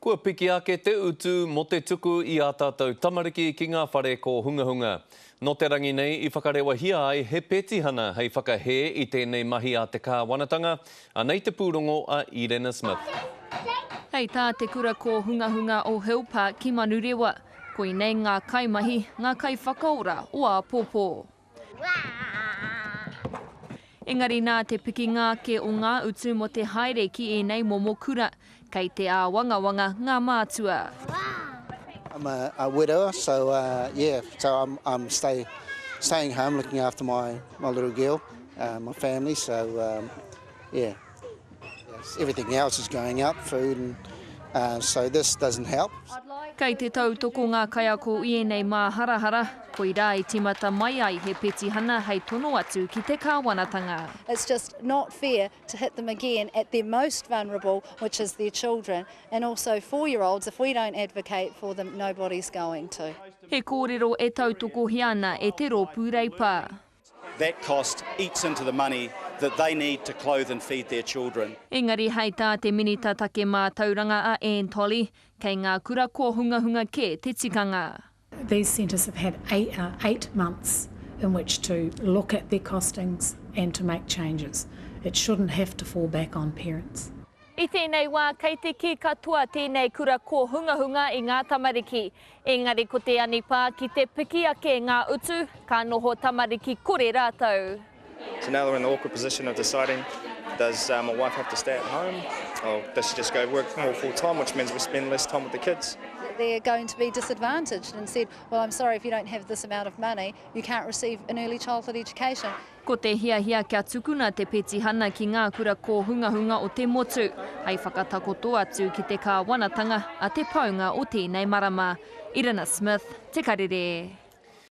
Kua piki ake te utu mo te tuku I a tātou tamariki ki ngā whare ko hunga hunga. No te rangi nei I whakarewa hia ai he petihana hei whakahe I tēnei mahi a te kāwanatanga, a nei te pūrongo a Irena Smith. Hei tā te kura ko hunga hunga o Hillpark ki Manurewa. Koi nei ngā kaimahi, ngā kai whakaora o a pōpō. Engari nā te piki ngāke o ngā utu mo te haere ki e nei momo kura, kei te a wanga ngā mātua. I'm a widower, so I'm staying home looking after my little girl, my family, so everything else is going up, food, and so this doesn't help. Kei te tautoko ngā kai ako I nei mā harahara, koi rā I timata mai ai he petihana hei tono atu ki te kāwanatanga. It's just not fair to hit them again at their most vulnerable, which is their children, and also 4-year-olds. If we don't advocate for them, nobody's going to. He kōrero e tautoko hiana e te rōpū reipā. That cost eats into the money that they need to clothe and feed their children. Engari hei tā te minita take mā tauranga a Anne Tolley, kei ngā kura ko hunga hunga ke te tikanga. These centres have had 8 months in which to look at their costings and to make changes. It shouldn't have to fall back on parents. I tēnei wā, kei te ki katoa tēnei kura ko hunga hunga I ngā tamariki. Engari ko te anipa ki te piki ake ngā utu, ka noho tamariki kore rātou. So now we're in the awkward position of deciding, does my wife have to stay at home or does she just go work more full time, which means we spend less time with the kids? They're going to be disadvantaged and said, well, I'm sorry, if you don't have this amount of money, you can't receive an early childhood education. Ko te hia kia tukuna te petihana ki ngā kura ko hunga hunga o te motu, hei whakatakoto atu ki te kāwanatanga a te paunga o tēnei marama. Irena Smith, Te Karere.